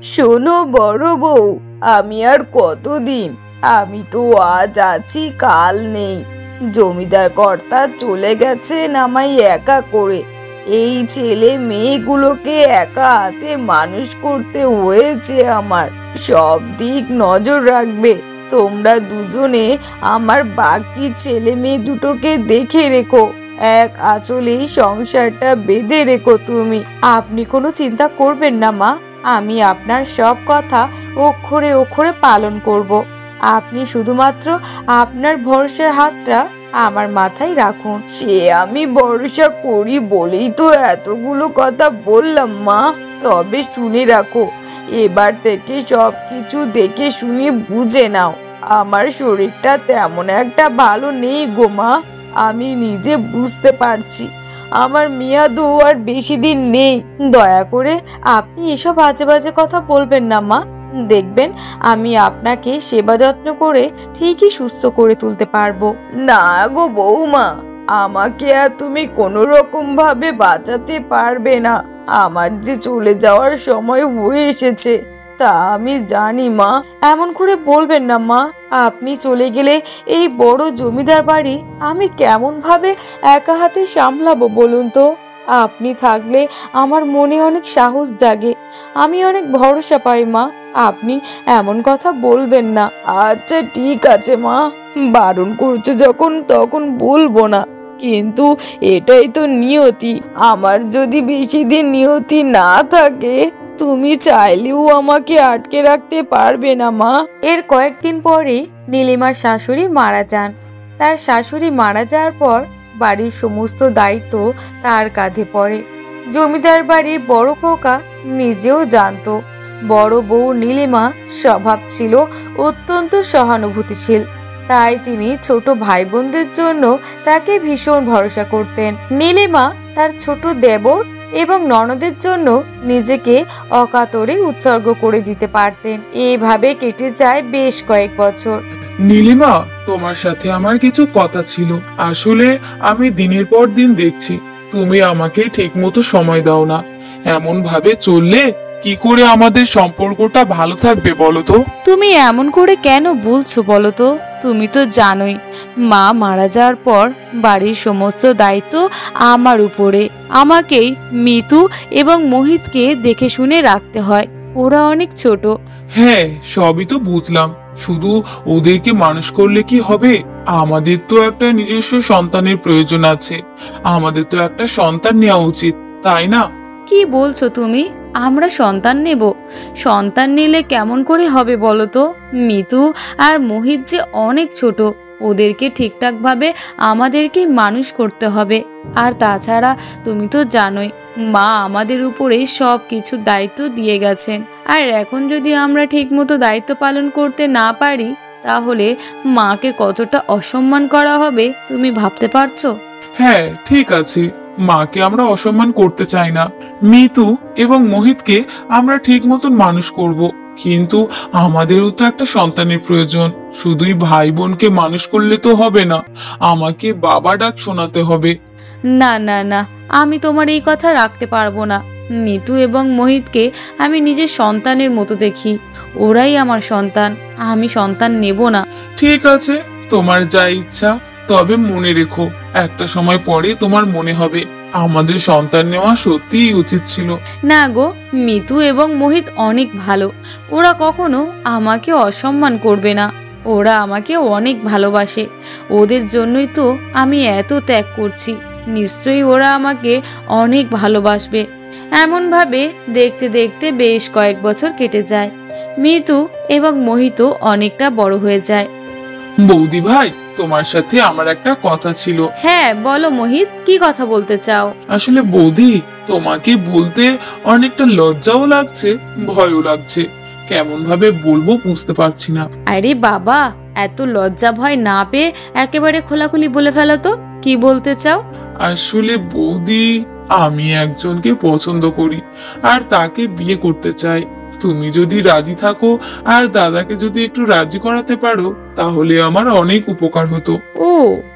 শোনো বড় বউ, আমি আর কতদিন, আমি তো আজ আছি কাল নেই। জমিদার কর্তা চলে গেছেন আমায় একা করে। এই ছেলে মেয়েগুলোকে একা হাতে মানুষ করতে হয়েছে আমার। সব দিক নজর রাখবে তোমরা দুজনে। আমার বাকি ছেলে মেয়ে দুটোকে দেখে রেখো। এক আঁচলেই সংসারটা বেঁধে রেখো তুমি। আপনি কোনো চিন্তা করবেন না মা, আমি আপনার সব কথা অক্ষরে অক্ষরে পালন করব। আপনি শুধুমাত্র আপনার ভরসার হাতটা আমার মাথায় রাখুন। সে আমি ভরসা করি বলেই তো এতগুলো কথা বললাম মা। তবে শুনে রাখো, এবার থেকে সবকিছু দেখে শুনে বুঝে নাও। আমার শরীরটা তেমন একটা ভালো নেই গো মা, আমি নিজে বুঝতে পারছি। আমার মেয়াদও আর বেশি দিন নেই। দয়া করে আপনি এসব বাজে বাজে কথা বলবেন না মা। দেখবেন আমি আপনাকে সেবা যত্ন করে ঠিকই সুস্থ করে তুলতে পারবো। না গো বৌমা, আমাকে আর তুমি কোনো রকম ভাবে বাঁচাতে পারবে না। আমার যে চলে যাওয়ার সময় হয়ে এসেছে তা আমি জানি মা। এমন করে বলবেন না মা, আপনি চলে গেলে এই বড় জমিদার বাড়ি আমি কেমন ভাবে একা হাতে সামলাবো বলুন তো? আপনি থাকলে আমার মনে অনেক সাহস জাগে, আমি অনেক ভরসা পাই মা। আপনি এমন কথা বলবেন না। আচ্ছা ঠিক আছে মা, বারণ করছো যখন তখন বলবো না। কিন্তু এটাই তো নিয়তি। আমার যদি বেশি দিন নিয়তি না থাকে, তুমি চাইলেও আমাকে আটকে রাখতে পারবে না মা। এর কয়েকদিন পরে নীলিমার শাশুড়ি মারা যান। তার শাশুড়ি মারা যাওয়ার পর বাড়ির সমস্ত দায়িত্ব তার কাঁধে পড়ে। জমিদার বাড়ির বড় খোকা নিজেও জানতো বড় বউ নীলিমা স্বভাব ছিল অত্যন্ত সহানুভূতিশীল। তাই তিনি ছোট ভাই বোনদের জন্য তাকে ভীষণ ভরসা করতেন। নীলিমা তার ছোট দেবর এবং ননদের জন্য নিজেকে অকাতরে উৎসর্গ করে দিতে পারতেন। এইভাবে কেটে যায় বেশ কয়েক বছর। নীলিমা, তোমার সাথে আমার কিছু কথা ছিল। আসলে আমি দিনের পর দিন দেখছি তুমি আমাকে ঠিক মতো সময় দাও না। এমন ভাবে চললে কি করে আমাদের সম্পর্কটা ভালো থাকবে বলো তো? তুমি এমন করে কেন বলছো বলো তো? তুমি তো জানোই মা মারা যাওয়ার পর বাড়ির সমস্ত দায়িত্ব আমার উপরে। আমাকেই মিতু এবং মোহিতকে দেখে শুনে রাখতে হয়। ওরা অনেক ছোট। হ্যাঁ, সবই তো বুঝলাম, শুধু ওদেরকে মানুষ করলে কি হবে? আমাদের তো একটা নিজস্ব সন্তানের প্রয়োজন আছে। আমাদের তো একটা সন্তান নেওয়া উচিত, তাই না? কি বলছো তুমি? আমরা সন্তান নেব? সন্তান নিলে কেমন করে হবে বলো তো? মিতু আর মোহিত যে অনেক ছোট, ওদেরকে ঠিকঠাক ভাবে আমাদেরকে মানুষ করতে হবে। আর তাছাড়া তুমি তো জানোই মা আমাদের উপরে সব কিছুর দায়িত্ব দিয়ে গেছেন। আর এখন যদি আমরা ঠিক মতো দায়িত্ব পালন করতে না পারি, তাহলে মাকে কতটা অসম্মান করা হবে তুমি ভাবতে পারছো? হ্যাঁ ঠিক আছে, মাকে আমরা অসম্মান করতে চাই না। মিতু এবং মোহিতকে আমরা ঠিক মতন মানুষ করব, কিন্তু আমাদেরও তো একটা সন্তানের প্রয়োজন। শুধুই ভাই বোনকে মানুষ করলে তো হবে না, আমাকে বাবা ডাক শোনাতে হবে। না না না, আমি তোমার এই কথা রাখতে পারবো না। মিতু এবং মোহিতকে আমি নিজের সন্তানের মতো দেখি। ওরাই আমার সন্তান, আমি সন্তান নেব না। ঠিক আছে, তোমার যা ইচ্ছা। তবে মনে রেখো, একটা সময় পরে তোমার মনে হবে আমাদের সন্তান নেওয়া সত্যিই উচিত ছিল। না গো, মিতু এবং মোহিত অনেক ভালো। ওরা কখনো আমাকে অসম্মান করবে না। ওরা আমাকে অনেক ভালোবাসে। ওদের জন্যই তো আমি এত ত্যাগ করছি। নিশ্চয়ই ওরা আমাকে অনেক ভালোবাসবে। এমনভাবে দেখতে দেখতে বেশ কয়েক বছর কেটে যায়। মিতু এবং মোহিত অনেকটা বড় হয়ে যায়। বৌদি ভাই, তোমার সাথে আমার একটা কথা ছিল। হ্যাঁ বলো মোহিত, কি কথা বলতে চাও? আসলে বৌদি, তোমাকে বলতে অনেকটা লজ্জাও লাগছে, ভয়ও লাগছে। কেমন ভাবে বলবো বুঝতে পারছি না। আরে বাবা, এত লজ্জা ভয় না পেয়ে একেবারে খোলাখুলি বলে ফেলো তো, কি বলতে চাও? আসলে বৌদি, আমি একজনকে পছন্দ করি আর তাকে বিয়ে করতে চাই। তুমি যদি রাজি থাকো আর দাদাকে যদি একটু রাজি করাতে পারো, তাহলে আমার অনেক উপকার হতো। ও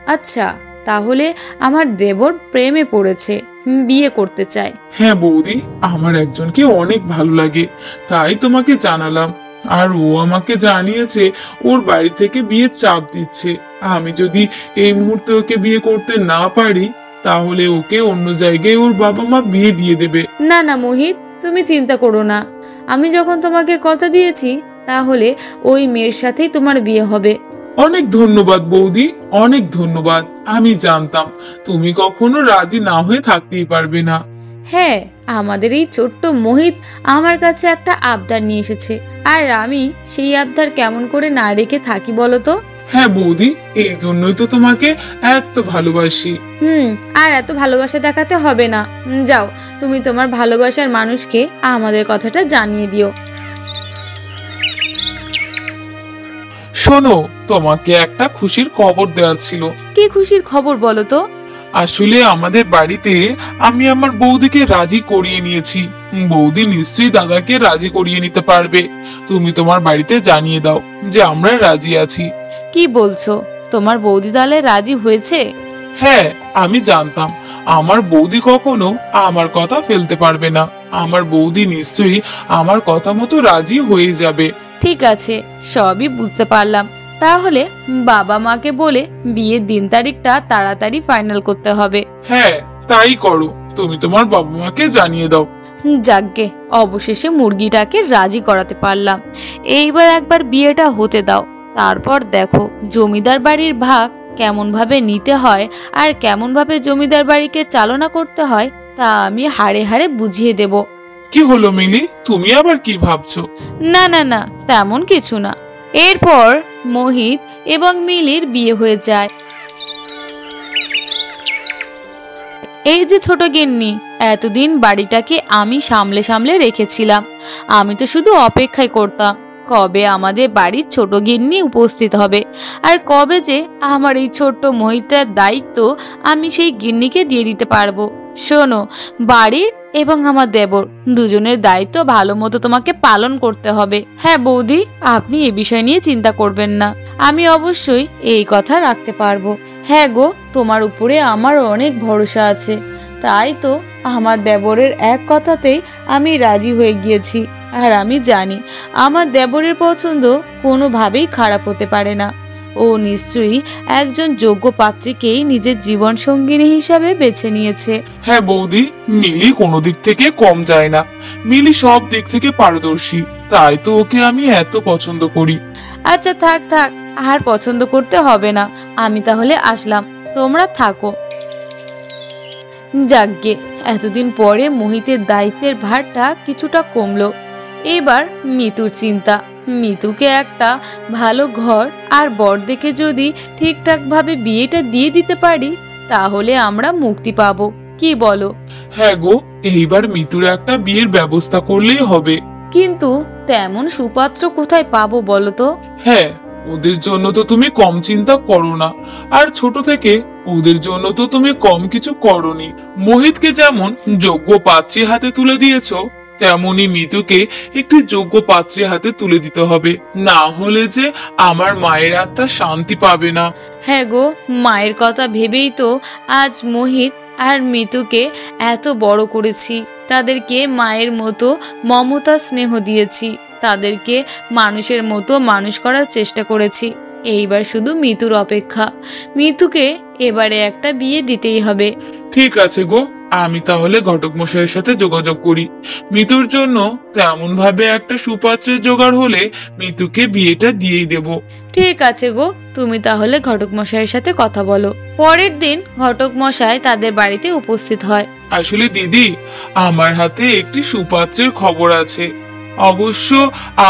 আচ্ছা, তাহলে আমার দেবর প্রেমে পড়েছে। বিয়ে করতে চায়। হ্যাঁ বৌদি, আমার একজনকে অনেক ভালো লাগে, তাই তোমাকে জানালাম। আর ও আমাকে জানিয়েছে ওর বাড়ি থেকে বিয়ের চাপ দিচ্ছে। আমি যদি এই মুহূর্তে ওকে বিয়ে করতে না পারি, তাহলে ওকে অন্য জায়গায় ওর বাবা মা বিয়ে দিয়ে দেবে। না না মোহিত, তুমি চিন্তা করো না। আমি যখন তোমাকে কথা দিয়েছি, তাহলে ওই মেয়ের সাথেই তোমার বিয়ে হবে। অনেক ধন্যবাদ বৌদি, অনেক ধন্যবাদ। আমি জানতাম তুমি কখনো রাজি না হয়ে থাকতেই পারবে না। হ্যাঁ, আমাদের এই ছোট্ট মোহিত আমার কাছে একটা আবদার নিয়ে এসেছে, আর আমি সেই আবদার কেমন করে না রেখে থাকি বলো তো। হ্যাঁ বৌদি, এই জন্যই তো তোমাকে এত ভালোবাসি। আর এত ভালোবাসা দেখাতে হবে না। যাও, তুমি তোমার ভালোবাসার মানুষকে আমাদের কথাটা জানিয়ে দিও। শোনো, তোমাকে একটা খুশির খবর দেওয়ার ছিল। কি খুশির খবর বলো তো? আসলে আমাদের বাড়িতে আমি আমার বৌদিকে রাজি করিয়ে নিয়েছি। বৌদি নিশ্চয়ই দাদাকে রাজি করিয়ে নিতে পারবে। তুমি তোমার বাড়িতে জানিয়ে দাও যে আমরা রাজি আছি। কি বলছো? তোমার বৌদি তাহলে রাজি হয়েছে? হ্যাঁ, আমি জানতাম আমার বৌদি কখনো আমার কথা ফেলতে পারবে না। আমার বৌদি নিশ্চয়ই আমার কথা মতো রাজি হয়ে যাবে। ঠিক আছে, সবই বুঝতে পারলাম। তাহলে বাবা মাকে বলে বিয়ের দিন তারিখটা তাড়াতাড়ি ফাইনাল করতে হবে। হ্যাঁ, তাই করো। তুমি তোমার বাবা মাকে জানিয়ে দাও। যাকগে, অবশেষে মুরগিটাকে রাজি করাতে পারলাম। এইবার একবার বিয়েটা হতে দাও, তারপর দেখো জমিদার বাড়ির ভাগ কেমন ভাবে নিতে হয় আর কেমন ভাবে জমিদার বাড়িকে চালনা করতে হয় তা আমি হাড়ে হাড়ে বুঝিয়ে দেব। কি হলো মিলি, তুমি আবার কি ভাবছো? না না না, তেমন কিছু না। এরপর মোহিত এবং মিলির বিয়ে হয়ে যায়। এই যে ছোট গিন্নি, এতদিন বাড়িটাকে আমি সামলে সামলে রেখেছিলাম। আমি তো শুধু অপেক্ষাই করতাম কবে আমাদের বাড়ির ছোট গিন্নি উপস্থিত হবে, আর কবে যে আমার এই ছোট্ট মহিটার দায়িত্ব আমি সেই গিন্নিকে দিয়ে দিতে পারবো। শোনো, বাড়ির এবং আমার দেবর দুজনের দায়িত্ব ভালো মতো তোমাকে পালন করতে হবে। হ্যাঁ বৌদি, আপনি এ বিষয় নিয়ে চিন্তা করবেন না, আমি অবশ্যই এই কথা রাখতে পারবো। হ্যাঁ গো, তোমার উপরে আমার অনেক ভরসা আছে, তাই তো আমার দেবরের এক কথাতেই আমি রাজি হয়ে গিয়েছি। আর আমি জানি আমার দেবরের পছন্দ কোনোভাবেই খারাপ হতে পারে না। ও নিশ্চয়ই একজন যোগ্য পাত্রীকেই নিজের জীবন সঙ্গিনী হিসাবে বেছে নিয়েছে। হ্যাঁ বৌদি, মিলি কোনো দিক থেকে কম যায় না। মিলি সব দিক থেকে পারদর্শী, তাই তো ওকে আমি এত পছন্দ করি। আচ্ছা থাক থাক, আর পছন্দ করতে হবে না। আমি তাহলে আসলাম, তোমরা থাকো। যাকগে, এতদিন পরে মোহিতের দায়িত্বের ভারটা কিছুটা কমলো। এবার মিতুর চিন্তা। মিতুকে একটা ভালো ঘর আর বর দেখে যদি ঠিকঠাক ভাবে বিয়েটা দিয়ে দিতে পারি, তাহলে আমরা মুক্তি পাবো। কি বলো? হ্যাঁ গো, এইবার মিতুর একটা বিয়ের ব্যবস্থা করলেই হবে। কিন্তু তেমন সুপাত্র কোথায় পাবো বলো তো? হ্যাঁ, ওদের জন্য তো তুমি কম চিন্তা করো না, আর ছোট থেকে ওদের জন্য তো তুমি কম কিছু করনি। মোহিতকে যেমন যোগ্য পাত্রীর হাতে তুলে দিয়েছো, তেমনি মিতুকে একটি যোগ্য পাত্রীর হাতে তুলে দিতে হবে, না হলে যে আমার মায়ের আত্মা শান্তি পাবে না। হ্যাঁ গো, মায়ের কথা ভেবেই তো আজ মোহিত আর মিতুকে এত বড় করেছি। তাদেরকে মায়ের মতো মমতা স্নেহ দিয়েছি, তাদেরকে মানুষের মতো মানুষ করার চেষ্টা করেছি। এইবার শুধু মিতুর অপেক্ষা। মিতুকে এবারে একটা বিয়ে দিতেই হবে। ঠিক আছে গো, আমি তাহলে ঘটক মশাইয়ের সাথে যোগাযোগ করি। মিতুর জন্য তেমন ভাবে একটা সুপাত্রের জোগাড় হলে মিতুকে বিয়েটা দিয়েই দেব। ঠিক আছে গো, তুমি তাহলে ঘটক মশাইয়ের সাথে কথা বলো। পরের দিন ঘটক মশাই তাদের বাড়িতে উপস্থিত হয়। আসলে দিদি, আমার হাতে একটি সুপাত্রের খবর আছে। অবশ্য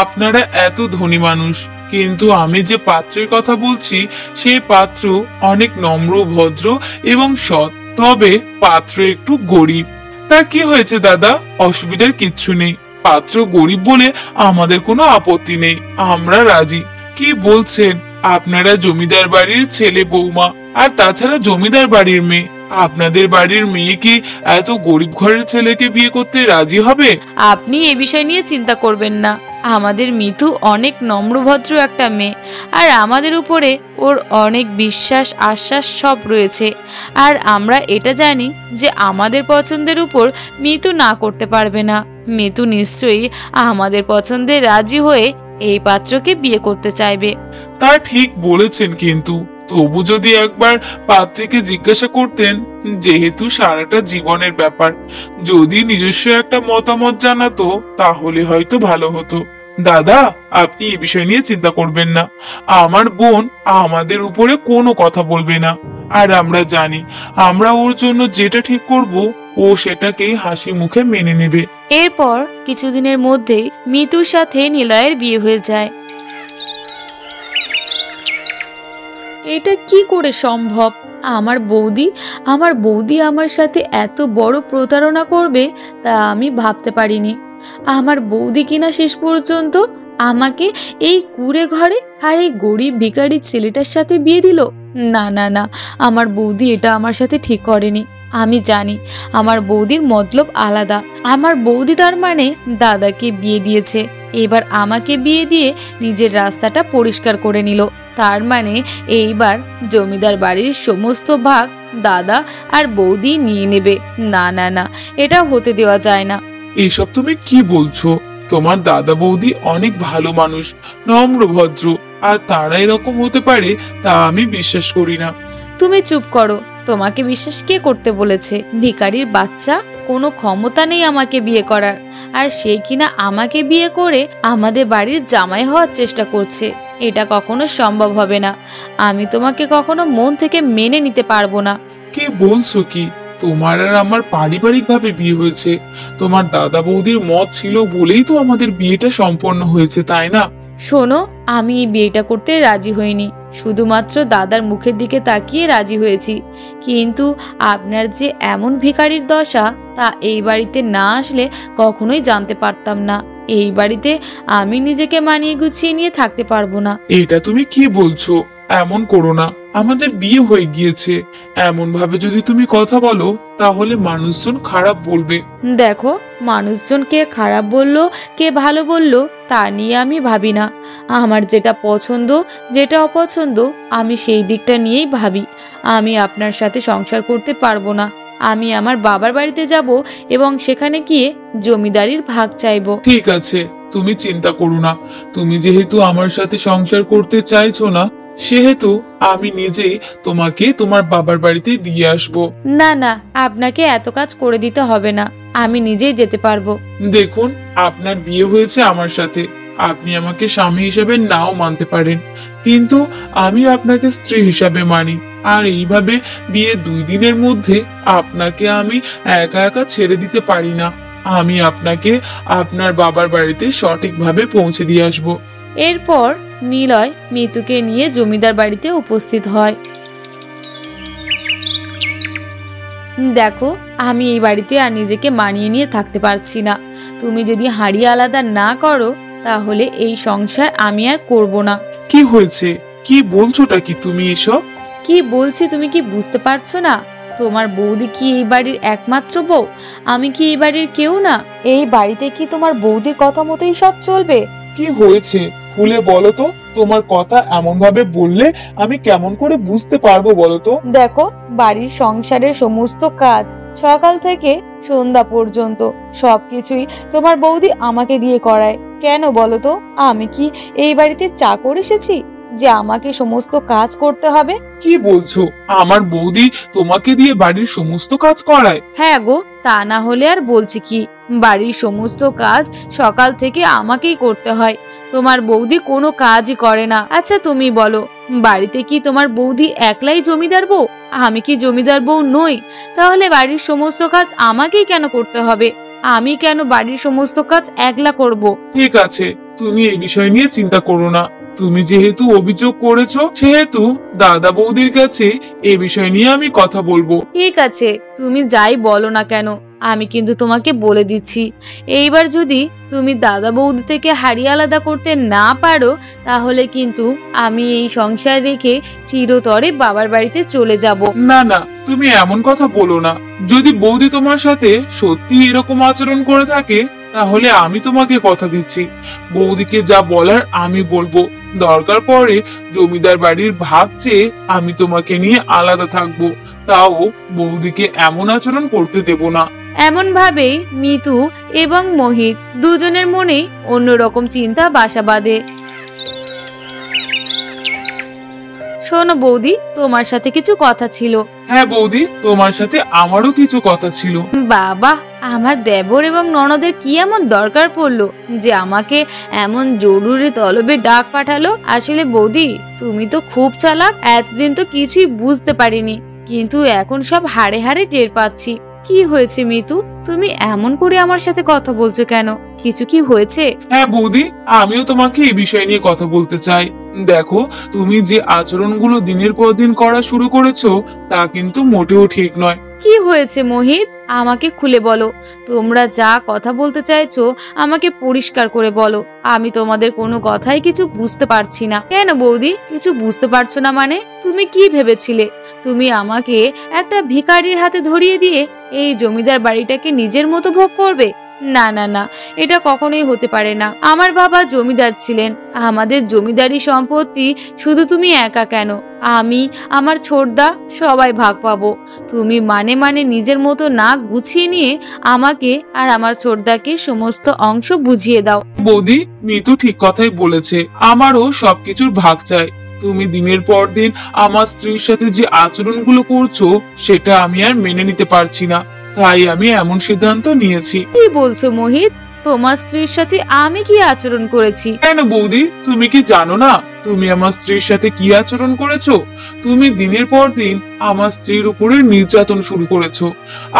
আপনারা এত ধনী মানুষ, কিন্তু আমি যে পাত্রের কথা বলছি সেই পাত্র অনেক নম্র, ভদ্র এবং সৎ। তবে পাত্র একটু গরিব। তা কি হয়েছে দাদা, অসুবিধার কিচ্ছু নেই। পাত্র গরিব বলে আমাদের কোনো আপত্তি নেই, আমরা রাজি। কি বলছেন? আপনারা জমিদার বাড়ির ছেলে বৌমা, আর তাছাড়া জমিদার বাড়ির মেয়ে। আপনাদের বাড়ির মেয়ে কি এত গরিব ঘরের ছেলেকে বিয়ে করতে রাজি হবে? আপনি এ বিষয় নিয়ে চিন্তা করবেন না, আমাদের মিতু অনেক নম্রভদ্র একটা মেয়ে, আর আমাদের উপরে ওর অনেক বিশ্বাস আশ্বাস সব রয়েছে। আর আমরা এটা জানি যে আমাদের পছন্দের উপর মিতু না করতে পারবে না। মিতু নিশ্চয়ই আমাদের পছন্দে রাজি হয়ে এই পাত্রকে বিয়ে করতে চাইবে। তা ঠিক বলেছেন, কিন্তু তবু যদি একবার পাত্রীকে জিজ্ঞাসা করতেন, যেহেতু সারাটা জীবনের ব্যাপার, যদি নিজস্ব একটা মতামত জানাতো তাহলে হয়তো ভালো হতো। দাদা, আপনি এই বিষয় নিয়ে চিন্তা করবেন না। আমার বোন আমাদের উপরে কোনো কথা বলবে না, আর আমরা জানি আমরা ওর জন্য যেটা ঠিক করব ও সেটাকেই হাসি মুখে মেনে নেবে। এরপর কিছুদিনের মধ্যেই মিতুর সাথে নিলয়ের বিয়ে হয়ে যায়। এটা কি করে সম্ভব? আমার বৌদি আমার সাথে এত বড় প্রতারণা করবে তা আমি ভাবতে পারিনি। আমার বৌদি কিনা শেষ পর্যন্ত আমাকে এই কুঁড়ে ঘরে আর এই গরিব ভিখারি ছেলেটার সাথে বিয়ে দিল। না না না, আমার বৌদি এটা আমার সাথে ঠিক করেনি। আমি জানি আমার বৌদির মতলব আলাদা। আমার বৌদি তার মানে দাদাকে বিয়ে দিয়েছে, এবার আমাকে বিয়ে দিয়ে নিজের রাস্তাটা পরিষ্কার করে নিল। তার মানে এইবার জমিদার বাড়ির সমস্ত ভাগ দাদা আর বৌদি নিয়ে নেবে। না না না, এটা হতে দেওয়া যায় না। এইসব তুমি কি বলছো? তোমার দাদা বৌদি অনেক ভালো মানুষ, নম্র ভদ্র, আর তারা এরকম হতে পারে তা আমি বিশ্বাস করি না। তুমি চুপ করো। তোমাকে বিশ্বাস কে করতে বলেছে? ভিখারির বাচ্চা, কোনো ক্ষমতা নেই আমাকে বিয়ে করার, আর সে কিনা আমাকে বিয়ে করে আমাদের বাড়ির জামাই হওয়ার চেষ্টা করছে। এটা কখনো সম্ভব হবে না। আমি তোমাকে কখনো মন থেকে মেনে নিতে পারবো না। কি বলছো কি? তোমার আর আমার পারিবারিক ভাবে বিয়ে হয়েছে। তোমার দাদা বৌদির মত ছিল বলেই তো আমাদের বিয়েটা সম্পন্ন হয়েছে, তাই না? শোনো, আমি এই বিয়েটা করতে রাজি হইনি, শুধুমাত্র দাদার মুখের দিকে তাকিয়ে রাজি হয়েছি। কিন্তু আপনার যে এমন ভিখারির দশা তা এই বাড়িতে না আসলে কখনোই জানতে পারতাম না। এই বাড়িতে আমি নিজেকে মানিয়ে গুছিয়ে নিয়ে থাকতে পারবো না। এটা তুমি কি বলছো? এমন করো না, আমাদের বিয়ে হয়ে গিয়েছে। এমন ভাবে যদি তুমি কথা বলো তাহলে মানুষজন খারাপ বলবে। দেখো, মানুষজন কে খারাপ বললো কে ভালো বললো তা নিয়ে আমি ভাবি না। আমার যেটা পছন্দ যেটা অপছন্দ আমি সেই দিকটা নিয়েই ভাবি। আমি আপনার সাথে সংসার করতে পারবো না। আমি আমার বাবার বাড়িতে যাব এবং সেখানে গিয়ে জমিদারির ভাগ চাইবো। ঠিক আছে, তুমি চিন্তা করো না। তুমি যেহেতু আমার সাথে সংসার করতে চাইছো না, সেহেতু আমি নিজেই তোমাকে তোমার বাবার বাড়িতে দিয়ে আসবো। না না, আপনাকে এত কাজ করে দিতে হবে না, আমি নিজেই যেতে পারবো। দেখুন, আপনার বিয়ে হয়েছে আমার সাথে। আপনি আমাকে স্বামী হিসেবে নাও মানতে পারেন, কিন্তু আমি আপনাকে স্ত্রী হিসাবে মানি। আর এইভাবে বিয়ে 2 দিনের মধ্যে আপনাকে আমি একা একা ছেড়ে দিতে পারি না। আমি আপনাকে আপনার বাবার বাড়িতে সঠিকভাবে পৌঁছে দিয়ে আসবো। এরপর নিলয় মিতুকে নিয়ে জমিদার বাড়িতে উপস্থিত হয়। দেখো, আমি এই বাড়িতে আর নিজেকে মানিয়ে নিয়ে থাকতে পারছি না। তুমি যদি হাঁড়ি আলাদা না করো তাহলে এই সংসার আমি আর করব না। কি হয়েছে? কি বলছোটা কি তুমি এসব? কি বলছি তুমি কি বুঝতে পারছো না? তোমার বৌদি কি এই বাড়ির একমাত্র বউ? আমি কি এই বাড়ির কেউ না? এই বাড়িতে কি তোমার বৌদির কথা মতোই সব চলবে? কি হয়েছে খুলে বলো তো। তোমার কথা এমন ভাবে বললে আমি কেমন করে বুঝতে পারবো বলো তো? দেখো, বাড়ির সংসারের সমস্ত কাজ সকাল থেকে সন্ধ্যা পর্যন্ত সবকিছুই তোমার বৌদি আমাকে দিয়ে করায়। কেন বলো তো? আমি কি এই বাড়িতে চাকর এসেছি যে আমাকে সমস্ত কাজ করতে হবে? কি বলছো? আমার বৌদি তোমাকে দিয়ে বাড়ির সমস্ত কাজ করায়? হ্যাঁ গো, তা না হলে আর বলছি কি, বাড়ির সমস্ত কাজ সকাল থেকে আমাকেই করতে হয়। তোমার বৌদি কোনো কাজই করে না। আচ্ছা তুমি বলো, বাড়িতে কি তোমার বৌদি একলাই জমিদার বউ? আমি কি জমিদার বউ নই? তাহলে বাড়ির সমস্ত কাজ আমাকেই কেন করতে হবে? আমি কেন বাড়ির সমস্ত কাজ একলা করব? ঠিক আছে, তুমি এই বিষয় নিয়ে চিন্তা করো না। তুমি যেহেতু অভিযোগ করেছো, সেহেতু দাদা বৌদির কাছে এই বিষয় নিয়ে আমি কথা বলবো। ঠিক আছে, তুমি যাই বলো না কেন, আমি কিন্তু তোমাকে বলে দিচ্ছি, এইবার যদি তুমি দাদা বৌদি থেকে হাড়ি আলাদা করতে না পারো তাহলে কিন্তু আমি এই সংসার রেখে চিরতরে বাবার বাড়িতে চলে যাব। না না, তুমি এমন কথা বলো না। যদি বৌদি তোমার সাথে সত্যি এরকম আচরণ করে থাকে তাহলে আমি তোমাকে কথা দিচ্ছি, বৌদিকে যা বলার আমি বলবো। দরকার পড়ে জমিদার বাড়ির ভাগ চেয়ে আমি তোমাকে নিয়ে আলাদা থাকবো, তাও বৌদিকে এমন আচরণ করতে দেব না। এমন ভাবেই মিতু এবং মোহিত দুজনের মনে অন্যরকম চিন্তা বাসা বাঁধে। শোনো বৌদি, তোমার সাথে কিছু কথা ছিল। হ্যাঁ বৌদি, তোমার সাথে আমারও কিছু কথা ছিল। বাবা, আমার দেবর এবং ননদের কি এমন দরকার পড়লো যে আমাকে এমন জরুরি তলবে ডাক পাঠালো? আসলে বৌদি, তুমি তো খুব চালাক। এতদিন তো কিছুই বুঝতে পারিনি, কিন্তু এখন সব হাড়ে হাড়ে টের পাচ্ছি। কি হয়েছে মিতু, তুমি এমন করে আমার সাথে কথা বলছো কেন? কিছু কি হয়েছে? হ্যাঁ বৌদি, আমিও তোমাকে এই বিষয় নিয়ে কথা বলতে চাই। দেখো, তুমি যে আচরণগুলো দিনের পর দিন করা শুরু করেছো তা কিন্তু মোটেও ঠিক নয়। কি হয়েছে মোহিত, আমাকে খুলে বলো। তোমরা যা কথা বলতে চাইছো আমাকে পরিষ্কার করে বলো। আমি তোমাদের কোনো কথাই কিছু বুঝতে পারছি না। কেন বৌদি, কিছু বুঝতে পারছো না মানে? তুমি কি ভেবেছিলে তুমি আমাকে একটা ভিখারির হাতে ধরিয়ে দিয়ে এই জমিদার বাড়িটাকে নিজের মতো ভোগ করবে? না না না, এটা কখনোই হতে পারে না। আমার বাবা জমিদার ছিলেন, আমাদের জমিদারি সম্পত্তি শুধু তুমি একা কেন, আমি, আমার ছোটদা সবাই ভাগ পাবো। তুমি মানে মানে নিজের মতো না গুছিয়ে নিয়ে আমাকে আর আমার ছোটদাকে সমস্ত অংশ বুঝিয়ে দাও। বৌদি, মিতু ঠিক কথাই বলেছে, আমারও সবকিছুর ভাগ চাই। তুমি দিনের পর দিন আমার স্ত্রীর সাথে যে আচরণগুলো করছো সেটা আমি আর মেনে নিতে পারছি না, তাই আমি এমন সিদ্ধান্ত নিয়েছি। কি বলছো মোহিত, তোমার স্ত্রীর সাথে আমি কি আচরণ করেছি? কেন বৌদি, তুমি কি জানো না তুমি আমার স্ত্রীর সাথে কি আচরণ করেছো? তুমি দিনের পর দিন আমার স্ত্রীর উপরে নির্যাতন শুরু করেছো।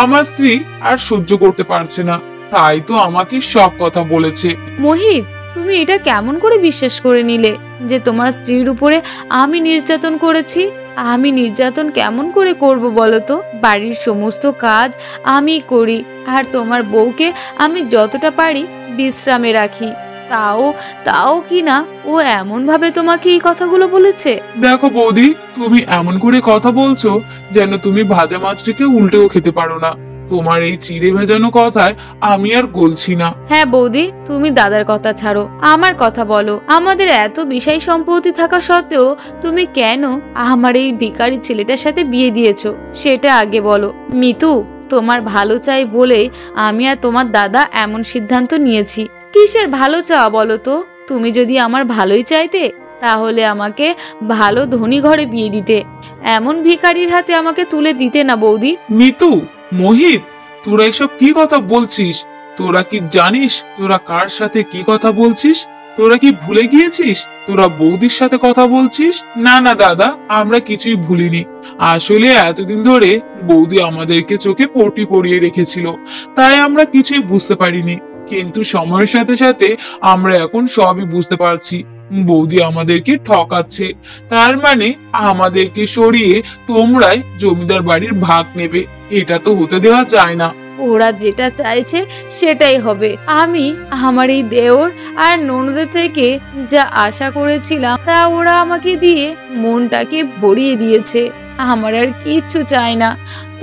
আমার স্ত্রী আর সহ্য করতে পারছে না, তাই তো আমাকে সব কথা বলেছে। মোহিত, তুমি এটা কেমন করে বিশ্বাস করে নিলে যে তোমার স্ত্রীর উপরে আমি নির্যাতন করেছি? আমি নির্যাতন কেমন করে করব বলো তো? বাড়ির সমস্ত কাজ আমি করি, আর তোমার বউকে আমি যতটা পারি বিশ্রামে রাখি। তাও তাও কি না ও এমন ভাবে তোমাকে এই কথাগুলো বলেছে? দেখো বৌদি, তুমি এমন করে কথা বলছো যেন তুমি ভাজা মাছটিকে উল্টেও খেতে পারো না। তোমার এই চিড়ে ভেজানো কথায় আমি আর গলছি না। হ্যাঁ বৌদি, তুমি দাদার কথা ছাড়ো, আমার কথা বলো। আমাদের এত বিষয় সম্পত্তি থাকা সত্ত্বেও তুমি কেন আমার এই ভিখারি ছেলেটার সাথে বিয়ে দিয়েছো সেটা আগে বলো। মিতু, তোমার ভালো চাই বলে আমি আর তোমার দাদা এমন সিদ্ধান্ত নিয়েছি। কিসের ভালো চাওয়া বলো তো? তুমি যদি আমার ভালোই চাইতে তাহলে আমাকে ভালো ধনী ঘরে বিয়ে দিতে, এমন ভিখারির হাতে আমাকে তুলে দিতে না বৌদি। মিতু, মোহিত, তোরা এসব কি কথা বলছিস? তোরা কি জানিস তোরা কার সাথে কি কথা বলছিস? তোরা কি ভুলে গিয়েছিস তোরা বৌদির সাথে কথা বলছিস? না না দাদা, আমরা কিছুই ভুলিনি। আসলে এতদিন ধরে বৌদি আমাদেরকে চোখে পটি পরিয়ে রেখেছিল, তাই আমরা কিছুই বুঝতে পারিনি। কিন্তু সময়ের সাথে সাথে আমরা এখন সবই বুঝতে পারছি। বৌদি আমাদেরকে ঠকাচ্ছে, তার মানে আমাদেরকে সরিয়ে তোমরাই জমিদার বাড়ির ভাগ নেবে। এটা তো হতে দেওয়া যায় না। ওরা যেটা চাইছে সেটাই হবে। আমি আমার এই দেওর আর ননদের থেকে যা আশা করেছিলাম তা ওরা আমাকে দিয়ে মনটাকে ভরিয়ে দিয়েছে। আমার আর কিচ্ছু চাই না।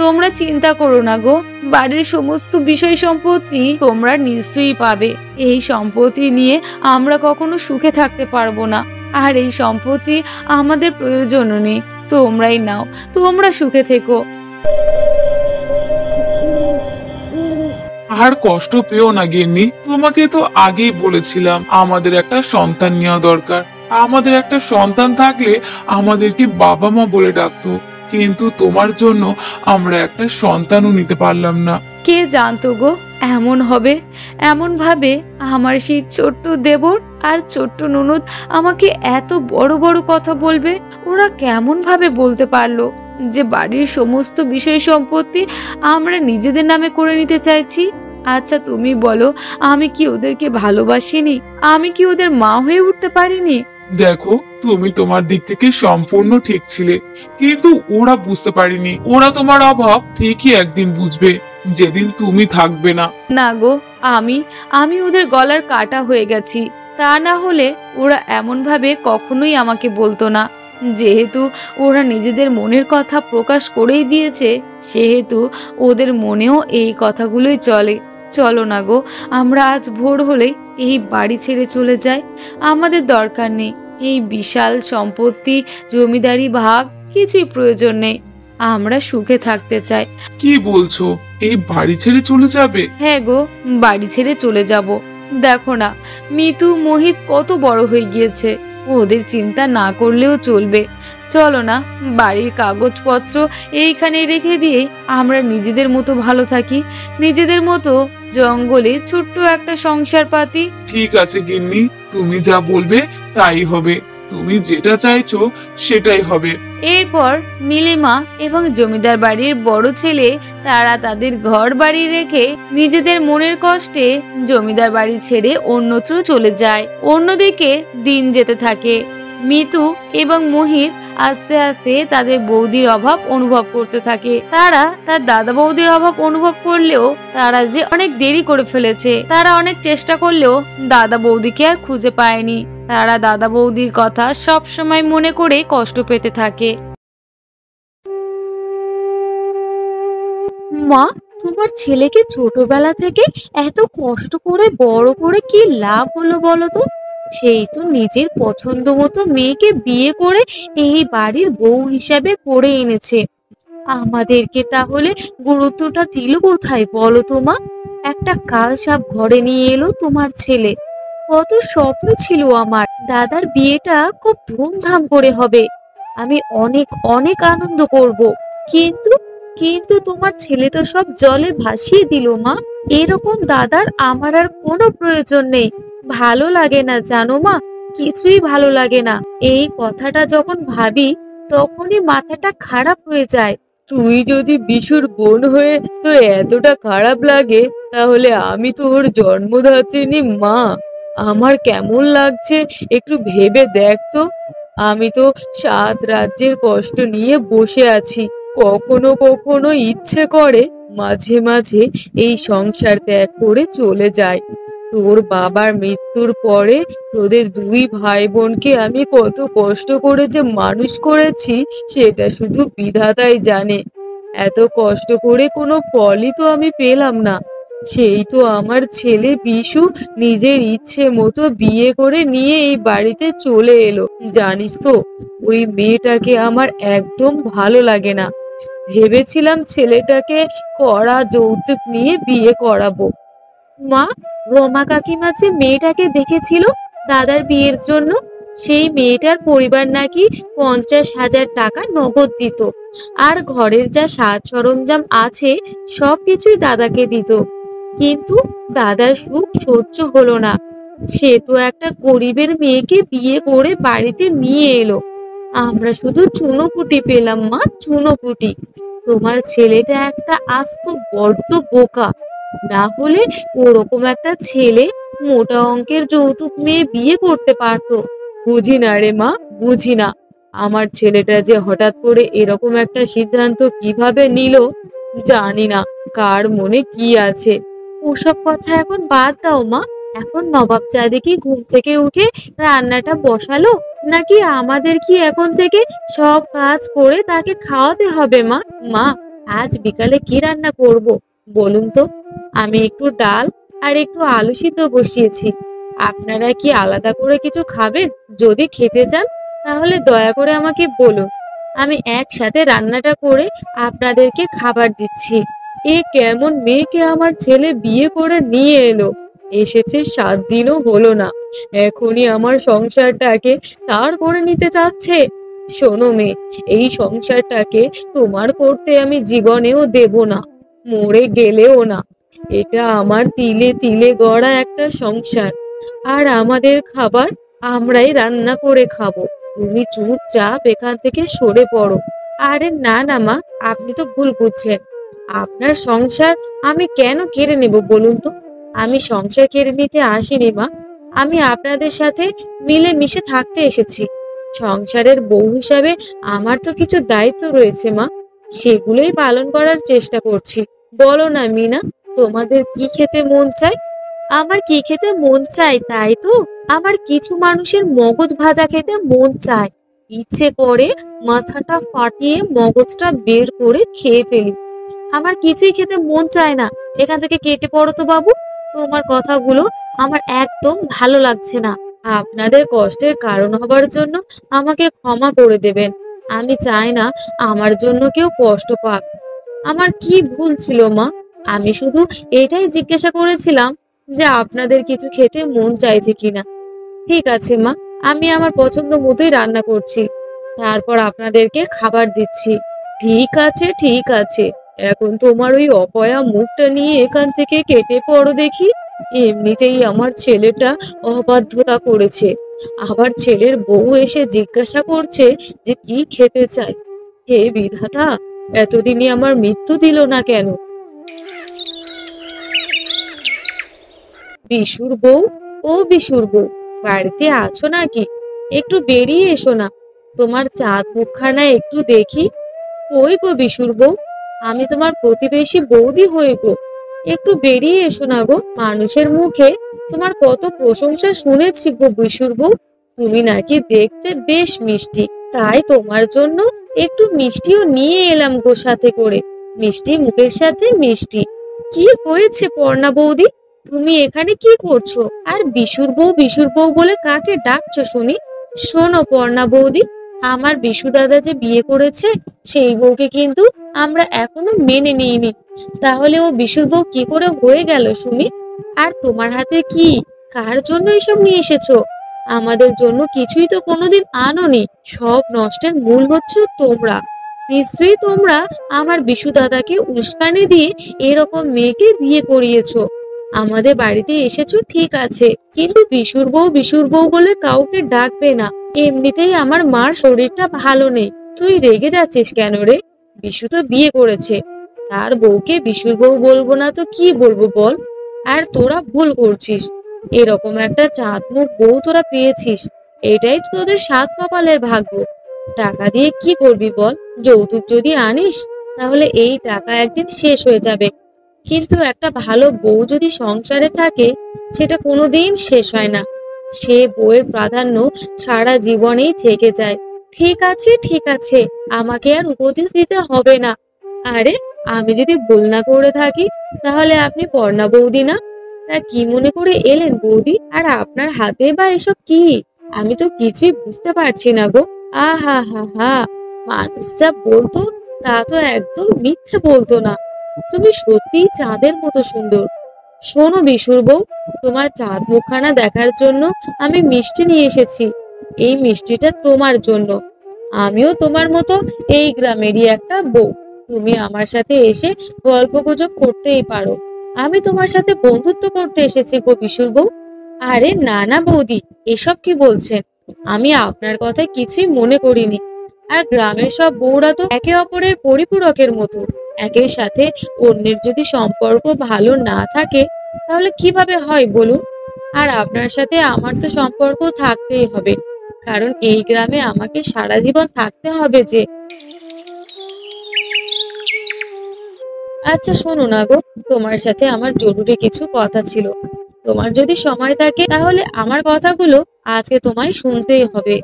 তোমরা চিন্তা করো না গো, বাড়ির সমস্ত বিষয় সম্পত্তি তোমরা নিশ্চয়ই পাবে। এই সম্পত্তি নিয়ে আমরা কখনো সুখে থাকতে পারবো না, আর এই সম্পত্তি আমাদের প্রয়োজনও নেই। তোমরাই নাও, তোমরা সুখে থেকো। আর কষ্ট পেও না গিন্নি, তোমাকে তো আগেই বলেছিলাম আমাদের একটা সন্তান নেওয়া দরকার। আমাদের একটা সন্তান থাকলে আমাদেরকে বাবা মা বলে ডাকতো, কিন্তু তোমার জন্য আমরা একটা সন্তানও নিতে পারলাম না। কে জানতো গো এমন হবে? এমন ভাবে আমার সেই ছোট্ট দেবর আর ছোট্ট ননদ আমাকে এত বড় বড় কথা বলবে। ওরা কেমন ভাবে বলতে পারলো যে বাড়ির সমস্ত বিষয় সম্পত্তি আমরা নিজেদের নামে করে নিতে চাইছি? আচ্ছা তুমি বলো, আমি কি ওদেরকে ভালোবাসিনি? আমি কি ওদের মা হয়ে উঠতে পারিনি? দেখো, তুমি তোমার দিক থেকে সম্পূর্ণ ঠিক ছিলে, কিন্তু ওরা বুঝতে পারেনি। ওরা তোমার অভাব ঠিকই একদিন বুঝবে, যেদিন তুমি থাকবে না। না গো, আমি ওদের গলার কাটা হয়ে গেছি। তা না হলে ওরা এমন ভাবে কখনোই আমাকে বলতো না। যেহেতু ওরা নিজেদের মনের কথা প্রকাশ করেই দিয়েছে, সেহেতু ওদের মনেও এই কথাগুলোই চলে। চলো না গো, আমরা আজ ভোর হলেই এই বাড়ি ছেড়ে চলে যাই। আমাদের দরকার নেই এই বিশাল সম্পত্তি, জমিদারি ভাগ, কিছুই প্রয়োজন নেই। আমরা সুখে থাকতে চাই। কি বলছো, এই বাড়ি ছেড়ে চলে যাবে? হ্যাঁ গো, বাড়ি ছেড়ে চলে যাব। দেখো না, মিতু মোহিত কত বড় হয়ে গিয়েছে, ওদের চিন্তা না করলেও চলবে। চলো না, বাড়ির কাগজপত্র এইখানে রেখে দিয়ে আমরা নিজেদের মতো ভালো থাকি, নিজেদের মতো জঙ্গলে ছোট্ট একটা সংসার পাতি। ঠিক আছে গিন্নি, তুমি যা বলবে তাই হবে। তুমি যেটা চাইছো সেটাই হবে। এরপর নীলিমা এবং জমিদার বাড়ির বড় ছেলে তারা তাদের ঘর বাড়ি রেখে নিজেদের মনের কষ্টে জমিদার বাড়ি ছেড়ে অন্যত্র চলে যায়। অন্যদিকে দিন যেতে থাকে। মিতু এবং মোহিত আস্তে আস্তে তাদের বৌদির অভাব অনুভব করতে থাকে। তারা তার দাদা বৌদির অভাব অনুভব করলেও তারা যে অনেক দেরি করে ফেলেছে। তারা অনেক চেষ্টা করলেও দাদা বৌদিকে আর খুঁজে পায়নি। তারা দাদা বৌদির কথা সব সময় মনে করে কষ্ট পেতে থাকে। মা, তোমার ছেলেকে ছোটবেলা থেকে এত কষ্ট করে বড় করে কি লাভ হলো বলো তো? সেই তো নিজের পছন্দ মতো মেয়েকে বিয়ে করে এই বাড়ির বউ হিসাবে করে এনেছে। আমাদেরকে তাহলে গুরুত্বটা দিল কোথায় বলো তো মা? একটা কাল সাপ ঘরে নিয়ে এলো তোমার ছেলে। কত স্বপ্ন ছিল আমার, দাদার বিয়েটা খুব ধুমধাম করে হবে, আমি অনেক অনেক আনন্দ করব। কিন্তু কিন্তু তোমার ছেলে তো সব জলে ভাসিয়ে দিল মা। এরকম দাদার আমার আর কোনো প্রয়োজন নেই। ভালো লাগে না জানো মা, কিছুই ভালো লাগে না। এই কথাটা যখন ভাবি তখনই মাথাটা খারাপ হয়ে যায়। তুই যদি বিশুর বোন হয়ে তোর এতটা খারাপ লাগে, তাহলে আমি তো ওর জন্মদাত্রীনি মা। আমার কেমন লাগছে একটু ভেবে দেখ তো। আমি তো 7 রাজ্যের কষ্ট নিয়ে বসে আছি। কখনো কখনো ইচ্ছে করে মাঝে মাঝে এই সংসার ত্যাগ করে চলে যায়। তোর বাবার মৃত্যুর পরে তোদের 2 ভাই বোনকে আমি কত কষ্ট করে যে মানুষ করেছি সেটা শুধু বিধাতাই জানে। এত কষ্ট করে কোনো ফলই তো আমি পেলাম না। সেই তো আমার ছেলে বিশু নিজের ইচ্ছে মতো বিয়ে করে নিয়ে এই বাড়িতে চলে এলো। জানিস তো, ওই মেয়েটাকে আমার একদম ভালো লাগে না। ভেবেছিলাম ছেলেটাকে কড়া যৌতুক নিয়ে বিয়ে করাবো। মা, রমা কাকিমা যে মেয়েটাকে দেখেছিল দাদার বিয়ের জন্য, সেই মেয়েটার পরিবার নাকি 50,000 টাকা নগদ দিত, আর ঘরের যা সাজ সরঞ্জাম আছে সবকিছুই দাদাকে দিত। কিন্তু দাদার সুখ সহ্য হলো না। সে তো একটা গরিবের মেয়েকে বিয়ে করে বাড়িতে নিয়ে এলো। আমরা শুধু চুনোপুটি পেলাম মা, চুনোপুটি। তোমার ছেলেটা একটা আস্ত বড্ড বোকা। না হলে ওরকম একটা ছেলে মোটা অঙ্কের যৌতুক মেয়ে বিয়ে করতে পারতো। বুঝি না রে মা, বুঝি না। আমার ছেলেটা যে হঠাৎ করে এরকম একটা সিদ্ধান্ত কিভাবে নিল, জানি না কার মনে কি আছে। ওসব কথা এখন বাদ দাও মা। এখন নবাব চাঁদে কি ঘুম থেকে উঠে রান্নাটা বসালো, নাকি আমাদের কি এখন থেকে সব কাজ করে তাকে খাওয়াতে হবে? মা, মা, আজ বিকালে কি রান্না করব বলুন তো? আমি একটু ডাল আর একটু আলু সিদ্ধ বসিয়েছি। আপনারা কি আলাদা করে কিছু খাবেন? যদি খেতে চান তাহলে দয়া করে আমাকে বলুন, আমি একসাথে রান্নাটা করে আপনাদেরকে খাবার দিচ্ছি। এ কেমন মেয়েকে আমার ছেলে বিয়ে করে নিয়ে এলো? এসেছে 7 দিনও হলো না, এখনই আমার সংসারটাকে তার করে নিতে চাচ্ছে। শোনো মেয়ে, এই সংসারটাকে তোমার করতে আমি জীবনেও দেব না, মরে গেলেও না। এটা আমার তিলে তিলে গড়া একটা সংসার, আর আমাদের খাবার আমরাই রান্না করে খাবো। তুমি চুপচাপ এখান থেকে সরে পড়ো। আরে না না মা, আপনি তো ভুল বুঝছেন। আপনার সংসার আমি কেন কেড়ে নেব বলুন তো? আমি সংসার কেড়ে নিতে আসিনি মা, আমি আপনাদের সাথে মিলে মিশে থাকতে এসেছি। সংসারের বউ হিসাবে আমার তো কিছু দায়িত্ব রয়েছে মা, সেগুলোই পালন করার চেষ্টা করছি। বলো না মিনা, তোমাদের কি খেতে মন চায়? আমার কি খেতে মন চায় তাই তো? আমার কিছু মানুষের মগজ ভাজা খেতে মন চায়। ইচ্ছে করে মাথাটা ফাটিয়ে মগজটা বের করে খেয়ে ফেলি। আমার কিছুই খেতে মন চায় না। এখান থেকে কেটে পড়ো তো বাবু। তোমার কথাগুলো আমার একদম ভালো লাগছে না। আপনাদের কষ্টের কারণ হবার জন্য আমাকে ক্ষমা করে দেবেন। আমি চাই না আমার জন্য কেউ কষ্ট পাক। আমার কি ভুল ছিল মা? আমি শুধু এটাই জিজ্ঞাসা করেছিলাম যে আপনাদের কিছু খেতে মন চাইছে কিনা। ঠিক আছে মা, আমি আমার পছন্দ মতোই রান্না করছি, তারপর আপনাদেরকে খাবার দিচ্ছি। ঠিক আছে, ঠিক আছে। এখন তোমার ওই অপয়া মুখটা নিয়ে এখান থেকে কেটে পড়ো দেখি। এমনিতেই আমার ছেলেটা অবাধ্যতা করেছে, আবার ছেলের বউ এসে জিজ্ঞাসা করছে যে কি খেতে চায়। হে বিধাতা, এতদিনই আমার মৃত্যু দিল না কেন? বিশুর বউ, ও বিশুর বউ, বাড়িতে আছো নাকি? একটু বেরিয়ে এসো না, তোমার চাঁদ মুখখানা একটু দেখি। কই গো বিশুর বউ, আমি তোমার প্রতিবেশী বৌদি হই গো। একটু বেরিয়ে এসো না গো। মানুষের মুখে তোমার কত প্রশংসা শুনেছি গো বিশুর বউ। তুমি নাকি দেখতে বেশ মিষ্টি, তাই তোমার জন্য একটু মিষ্টিও নিয়ে এলাম গো সাথে করে। মিষ্টি মুখের সাথে মিষ্টি। কি হয়েছে পর্ণা বৌদি, তুমি এখানে কি করছো? আর বিশুর বউ বলে কাকে ডাকছো শুনি? শোনো পর্ণা বৌদি, আমার বিশু দাদা যে বিয়ে করেছে সেই বউকে কিন্তু আমরা এখনো মেনে নিইনি। তাহলে ও বিশুর বউ কি করে হয়ে গেল শুনি? আর তোমার হাতে কি, কার জন্য এসব নিয়ে এসেছো? আমাদের জন্য কিছুই তো কোনোদিন আনোনি। সব নষ্টের মূল হচ্ছে তোমরা। নিশ্চয়ই তোমরা আমার বিশু দাদাকে উস্কানি দিয়ে এরকম মেয়েকে বিয়ে করিয়েছো। আমাদের বাড়িতে এসেছো ঠিক আছে, কিন্তু বিশুর বউ বলে কাউকে ডাকবে না। এমনিতেই আমার মার শরীরটা ভালো নেই। তুই রেগে যাচ্ছিস কেন রে? বিশু তো বিয়ে করেছে, তার বউকে বিশুর বউ বলবো না তো কি বলবো বল? আর তোরা ভুল করছিস, এরকম একটা চাঁদ মুখ বউ তোরা পেয়েছিস, এটাই তোদের সাত কপালের ভাগ্য। টাকা দিয়ে কি করবি বল? যৌতুক যদি আনিস তাহলে এই টাকা একদিন শেষ হয়ে যাবে, কিন্তু একটা ভালো বউ যদি সংসারে থাকে সেটা কোনোদিন শেষ হয় না। সে বউয়ের প্রাধান্য সারা জীবনেই থেকে যায়। ঠিক আছে, ঠিক আছে, আমাকে আর উপদেশ দিতে হবে না। আরে, আমি যদি ভুল না করে থাকি তাহলে আপনি পর্ণা বৌদি না? তা কি মনে করে এলেন বৌদি? আর আপনার হাতে বা এসব কি? আমি তো কিছুই বুঝতে পারছি না গো। আহা হা হা, মানুষ যা বলতো তা তো একদম মিথ্যে বলতো না। তুমি সত্যিই চাঁদের মতো সুন্দর। শোনো বিশুর বউ, তোমার চাঁদ মুখখানা দেখার জন্য আমি মিষ্টি নিয়ে এসেছি। এই মিষ্টিটা তোমার জন্য। আমিও তোমার মতো এই গ্রামেরই একটা বউ। তুমি আমার সাথে এসে গল্প গুজব করতেই পারো। আমি তোমার সাথে বন্ধুত্ব করতে এসেছি গো বিশুর বউ। আরে না না বৌদি, এসব কি বলছেন? আমি আপনার কথায় কিছুই মনে করিনি। আর গ্রামের সব বউরা তো একে অপরের পরিপূরকের মতো। একের সাথে অন্যের যদি সম্পর্ক ভালো না থাকে তাহলে কিভাবে হয় বলুন? আর আপনার সাথে আমার তো সম্পর্ক থাকতেই হবে, কারণ এই গ্রামে আমাকে সারা জীবন থাকতে হবে যে। আচ্ছা শোনো না গো, তোমার সাথে আমার জরুরি কিছু কথা ছিল। তোমার যদি সময় থাকে তাহলে আমার কথাগুলো আজকে তোমায় শুনতেই হবে।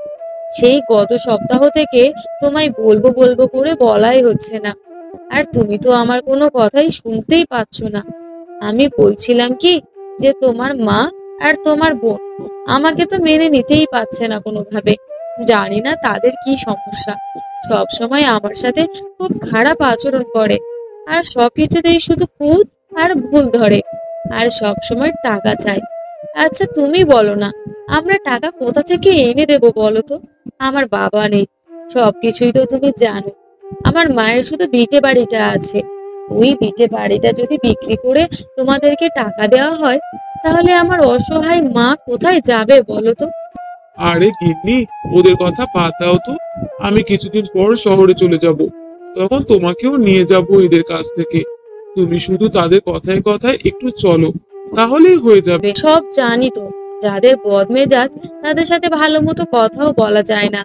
সেই গত সপ্তাহ থেকে তোমায় বলবো বলবো করে বলাই হচ্ছে না, আর তুমি তো আমার কোনো কথাই শুনতেই পাচ্ছ না। আমি বলছিলাম কি, যে তোমার মা আর তোমার বোন আমাকে তো মেনে নিতেই পারছে না কোনোভাবে। জানি না তাদের কি সমস্যা, সব সময় আমার সাথে খুব খারাপ আচরণ করে, আর সবকিছুতেই শুধু খুঁত আর ভুল ধরে, আর সব সময় টাকা চায়। আচ্ছা তুমি বলো না, আমরা টাকা কোথা থেকে এনে দেবো বলো তো? আমার বাবা নেই, সবকিছুই তো তুমি জানো। আমার মায়ের শুধু ভিটে বাড়িটা আছে, ওই ভিটে বাড়িটা যদি বিক্রি করে তোমাদেরকে টাকা দেওয়া হয় তাহলে আমার অসহায় মা কোথায় যাবে বলো তো? আরে গিন্নি, ওদের কথা বাদ দাও তো। আমি কিছুদিন পর শহরে চলে যাব, তখন তোমাকেও নিয়ে যাব এদের কাছ থেকে। তুমি শুধু তাদের কথায় কথায় একটু চলো, তাহলেই হয়ে যাবে। সব জানি তো, যাদের বদমেজাজ তাদের সাথে ভালো মতো কথাও বলা যায় না।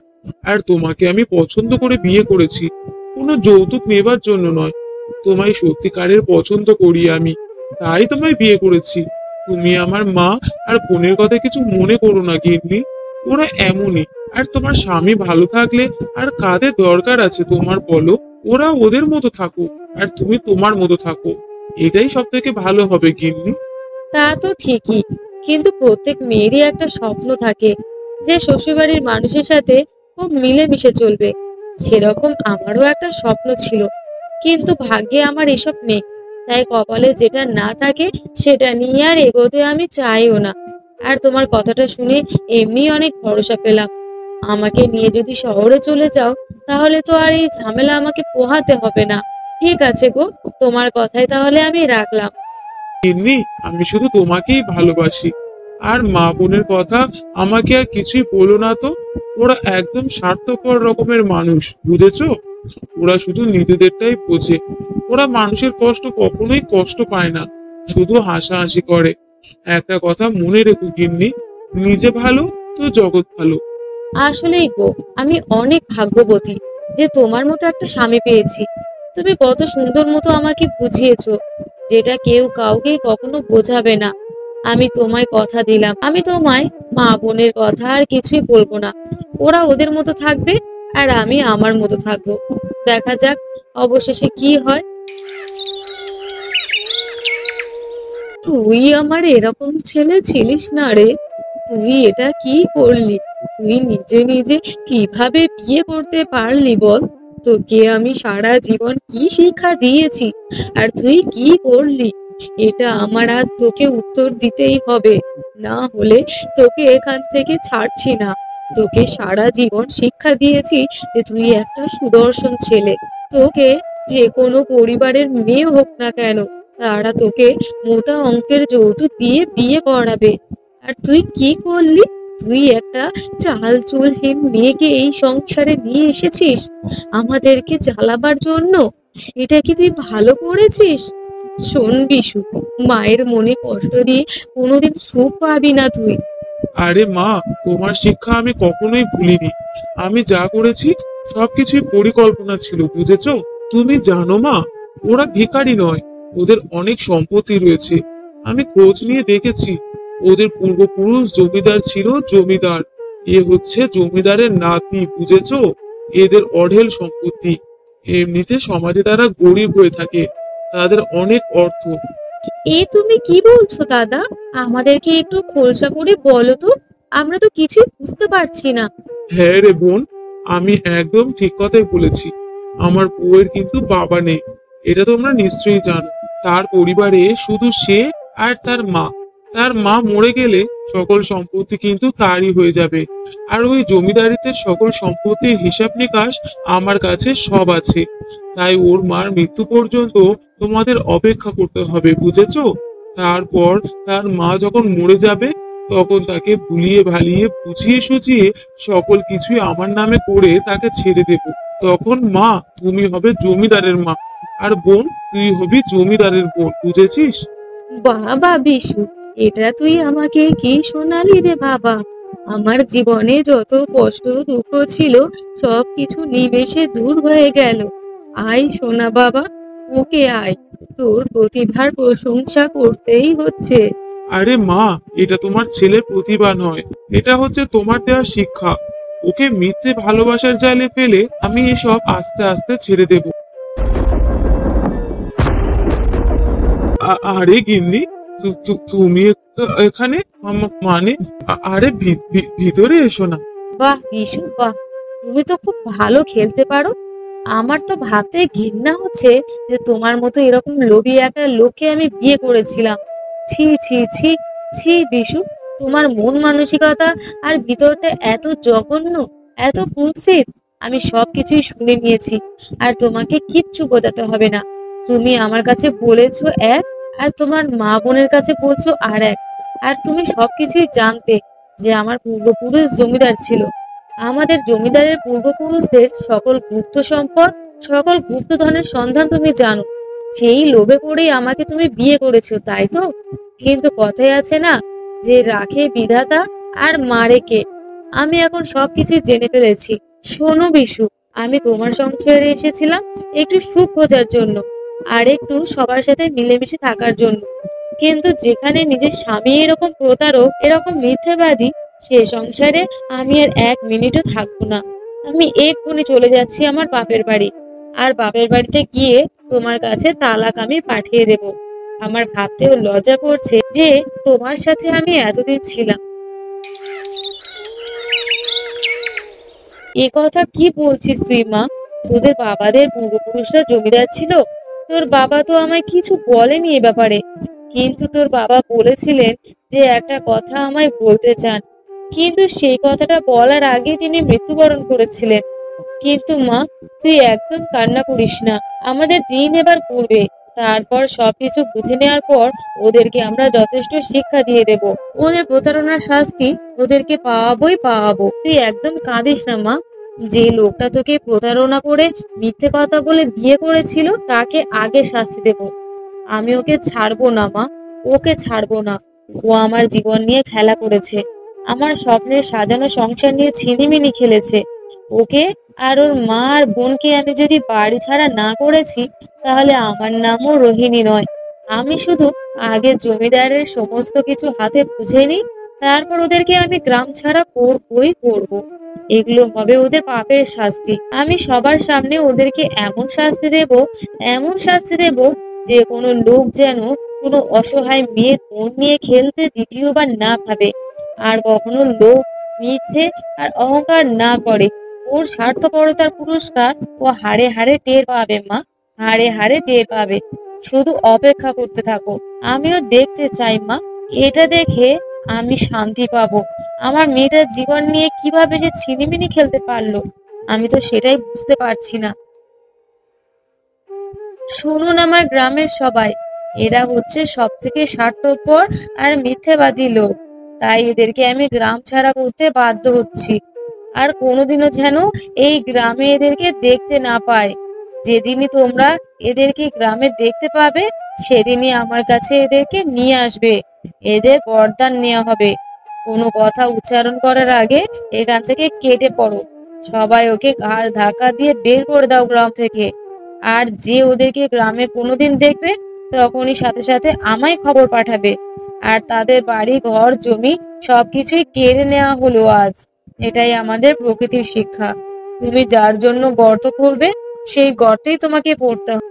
আর তোমাকে আমি পছন্দ করে বিয়ে করেছি, কোনো যৌতুক নেবার জন্য নয়। তোমায় সত্যিকারের পছন্দ করি আমি, তাই তোমায় বিয়ে করেছি। তুমি আমার মা আর বোনের কথা কিছু মনে করো না গিন্নি, ওরা এমনই। আর তোমার স্বামী ভালো থাকলে আর কাদের দরকার আছে তোমার বলো? ওরা ওদের মতো থাকুক আর তুমি তোমার মতো থাকো, এটাই সব থেকে ভালো হবে গিন্নি। তা তো ঠিকই, কিন্তু প্রত্যেক মেয়েরই একটা স্বপ্ন থাকে যে শ্বশুরবাড়ির মানুষের সাথে খুব মিলেমিশে চলবে। সেরকম আমারও একটা স্বপ্ন ছিল, কিন্তু ভাগ্যে আমার এসব নেই। তাই কপালে যেটা না থাকে সেটা নিয়ে আর এগোতে আমি চাইও না। আর তোমার কথাটা শুনে এমনি অনেক ভরসা পেলাম। আমাকে নিয়ে যদি শহরে চলে যাও, তাহলে তো আর এই ঝামেলা আমাকে পোহাতে হবে না। ঠিক আছে গো, তোমার কথাই তাহলে আমি রাখলাম। গিন্নি, আমি শুধু তোমাকেই ভালোবাসি। আর মা বোনের কথা আমাকে আর কিছুই বলো না তো। ওরা একদম স্বার্থপর রকমের মানুষ, বুঝেছো? ওরা শুধু নিজেদেরটাই বোঝে। ওরা মানুষের কষ্ট কখনোই কষ্ট পায় না, শুধু হাসাহাসি করে। একটা কথা মনে রেখো গিন্নি, নিজে ভালো তো জগৎ ভালো। আসলেই গো, আমি অনেক ভাগ্যবতী যে তোমার মতো একটা স্বামী পেয়েছি। তুমি কত সুন্দর মতো আমাকে বুঝিয়েছো, যেটা কেউ কাউকে কখনো বোঝাবে না। আমি তোমায় কথা দিলাম, আমি তোমায় মা বোনের কথা আর কিছুই বলবো না। ওরা ওদের মতো থাকবে আর আমি আমার মতো থাকবো। দেখা যাক অবশেষে কি হয়। তুই আমার এরকম ছেলে ছিলিস না রে। তুই এটা কি করলি? তুই নিজে নিজে কিভাবে বিয়ে করতে পারলি বল? তোকে আমি সারা জীবন কি শিক্ষা দিয়েছি, আর তুই কি করলি? এটা আমার আজ তোকে উত্তর দিতেই হবে, না হলে তোকে এখান থেকে ছাড়ছি না। তোকে সারা জীবন শিক্ষা দিয়েছি যে তুই একটা সুদর্শন ছেলে। তোকে যে কোনো পরিবারের মেয়ে হোক না কেন, তারা তোকে মোটা অঙ্কের যৌতুক দিয়ে বিয়ে করাবে। আর তুই কি করলি? তুই একটা চাল চুলহীন মেয়েকে এই সংসারে নিয়ে এসেছিস আমাদেরকে জ্বালাবার জন্য। এটা কি তুই ভালো করেছিস? শোন বিশু, মায়ের মনে কষ্ট দিয়ে কোনোদিন সুখ পাবি না তুই। আরে মা, তোমার শিক্ষা আমি কখনোই ভুলিনি। আমি যা করেছি সবকিছুই পরিকল্পনা ছিল, বুঝেছো? তুমি জানো মা, ওরা ভিখারি নয়, ওদের অনেক সম্পত্তি রয়েছে। আমি খোঁজ নিয়ে দেখেছি, ওদের পূর্বপুরুষ জমিদার ছিল, জমিদার। এ হচ্ছে জমিদারের নাতনি, বুঝেছো? এদের অঢেল সম্পত্তি। এমনিতে সমাজে তারা গরিব হয়ে থাকে, তাদের অনেক অর্থ। এ তুমি কি বলছো দাদা? আমাদেরকে একটু খোলসা করে বলো তো, আমরা তো কিছুই বুঝতে পারছি না। হ্যাঁ রে বোন, আমি একদম ঠিক কথাই বলেছি। আমার বউয়ের কিন্তু বাবা নেই, এটা তোমরা নিশ্চয়ই জানো। তার পরিবারে শুধু সে আর তার মা। তার মা মরে গেলে সকল সম্পত্তি কিন্তু তারই হয়ে যাবে। আর ওই জমিদারিতে সকল সম্পত্তির হিসাব নিকাশ আমার কাছে সব আছে। তাই ওর মার মৃত্যু পর্যন্ত তোমাদের অপেক্ষা করতে হবে, বুঝেছো? তারপর তার মা যখন মরে যাবে, তখন তাকে ভুলিয়ে ভালিয়ে বুঝিয়ে সুঝিয়ে সকল কিছুই আমার নামে করে তাকে ছেড়ে দেব। তখন মা, তুমি হবে জমিদারের মা, আর বোন, তুই হবি জমিদারের বোন, বুঝেছিস? বাবা বিশু, এটা তুই আমাকে কি শোনালি রে বাবা? আমার জীবনে যত কষ্ট দুঃখ ছিল সব কিছু নিমেষে দূর হয়ে গেল। আয় সোনা বাবা, ওকে আয়, তোর প্রতিভার প্রশংসা করতেই হচ্ছে। আরে মা, এটা তোমার ছেলের প্রতিভা নয়, এটা হচ্ছে তোমার দেওয়া শিক্ষা। ওকে মিথ্যে ভালোবাসার জালে ফেলে আমি এসব আস্তে আস্তে ছেড়ে দেব। আরে গিন্নি, তুমি এখানে? মানে আরে ভিতরে এসো না। বাহ বিশু বাহ, তুমি তো খুব ভালো খেলতে পারো। আমার তো ভাবতে ঘৃণা হচ্ছে যে তোমার মতো এরকম লোভী একটা লোককে আমি বিয়ে করেছিলাম। ছি ছি ছি ছি বিশু, তোমার মন মানসিকতা আর ভিতরটা এত জঘন্য, এত কুৎসিত। আমি সব কিছুই শুনে নিয়েছি, আর তোমাকে কিচ্ছু বোঝাতে হবে না। তুমি আমার কাছে বলেছো এক, আর তোমার মা বোনের কাছে বলছো আর এক। আর তুমি সবকিছুই জানতে যে আমার পূর্বপুরুষ জমিদার ছিল। আমাদের জমিদারের পূর্বপুরুষদের সকল গুপ্ত সম্পদ, সকল গুপ্তধনের সন্ধান তুমি জানো। সেই লোভে পড়েই আমাকে তুমি বিয়ে করেছো, তাই তো? কিন্তু কথায় আছে না, যে রাখে বিধাতা আর মারে কে। আমি এখন সবকিছুই জেনে ফেলেছি। শোনো বিশু, আমি তোমার সংসারে এসেছিলাম একটু সুখ খোঁজার জন্য, আর একটু সবার সাথে মিলেমিশে থাকার জন্য। কিন্তু যেখানে নিজের স্বামী এরকম প্রতারক, এরকম মিথ্যাবাদী, সে সংসারে আমি আর এক মিনিটও থাকবো না। আমি এক্ষুনি চলে যাচ্ছি আমার বাপের বাড়ি। আর বাপের বাড়িতে গিয়ে তোমার কাছে তালাক আমি পাঠিয়ে দেব। আমার ভাবতেও লজ্জা করছে যে তোমার সাথে আমি এতদিন ছিলাম। এ কথা কি বলছিস তুই মা? তোদের বাবাদের পূর্বপুরুষরা জমিদার ছিল। তোর বাবা তো আমায় কিছু বলেনি এ ব্যাপারে, কিন্তু তোর বাবা বলেছিলেন যে একটা কথা আমায় বলতে চান, কিন্তু সেই কথাটা বলার আগে তিনি মৃত্যুবরণ করেছিলেন। কিন্তু মা, তুই একদম কান্না করিস না। আমাদের দিন এবার পড়বে, তারপর সবকিছু বুঝে নেওয়ার পর ওদেরকে আমরা যথেষ্ট শিক্ষা দিয়ে দেব। ওদের প্রতারণার শাস্তি ওদেরকে পাওয়াবোই পাওয়াবো। তুই একদম কাঁদিস না মা। যে লোকটা তোকে প্রতারণা করে মিথ্যে কথা বলে বিয়ে করেছিল তাকে আগে শাস্তি দেব। আমি ওকে ছাড়বো না মা, ওকে ছাড়বো না। ও আমার জীবন নিয়ে খেলা করেছে, আমার স্বপ্নের সাজানো সংসার নিয়ে ছিনিমিনি খেলেছে। ওকে আর ওর মা আর বোনকে আমি যদি বাড়ি ছাড়া না করেছি, তাহলে আমার নামও রোহিণী নয়। আমি শুধু আগে জমিদারের সমস্ত কিছু হাতে বুঝে নিই, তারপর ওদেরকে আমি গ্রাম ছাড়া করবই করব। এগুলো হবে ওদের পাপের শাস্তি। আমি সবার সামনে ওদেরকে এমন শাস্তি দেব, এমন শাস্তি দেব, যে কোনো লোক যেন কোনো অসহায় মেয়ের মন নিয়ে খেলতে দ্বিতীয়বার না ভাবে, আর কখনো লোভ, মিথ্যে আর অহংকার না করে। ওর স্বার্থপরতার পুরস্কার ও হাড়ে হাড়ে টের পাবে মা, হাড়ে হাড়ে টের পাবে। শুধু অপেক্ষা করতে থাকো। আমিও দেখতে চাই মা, এটা দেখে আমি শান্তি পাবো। আমার মেয়েটার জীবন নিয়ে কিভাবে যে ছিনিমিনি খেলতে পারলো, আমি তো সেটাই বুঝতে পারছি না। শুনুন আমার গ্রামের সবাই, এরা হচ্ছে সব থেকে স্বার্থপর আর মিথ্যেবাদী লোক। তাই এদেরকে আমি গ্রাম ছাড়া করতে বাধ্য হচ্ছি। আর কোনোদিনও যেন এই গ্রামে এদেরকে দেখতে না পায়। যেদিনই তোমরা এদেরকে গ্রামে দেখতে পাবে, সেদিনই আমার কাছে এদেরকে নিয়ে আসবে। এদের গর্দান নেওয়া হবে। কোনো কথা উচ্চারণ করার আগে এখান থেকে কেটে পড়ো। সবাই ওকে ঘাড় ধাক্কা দিয়ে বের করে দাও গ্রাম থেকে। আর যে ওদেরকে গ্রামে কোনোদিন দেখবে, তখনই সাথে সাথে আমায় খবর পাঠাবে। আর তাদের বাড়ি, ঘর, জমি সবকিছুই কেড়ে নেওয়া হলো আজ। এটাই আমাদের প্রকৃতির শিক্ষা। তুমি যার জন্য গর্ত করবে, সেই গর্তেই তোমাকে পড়তে হবে।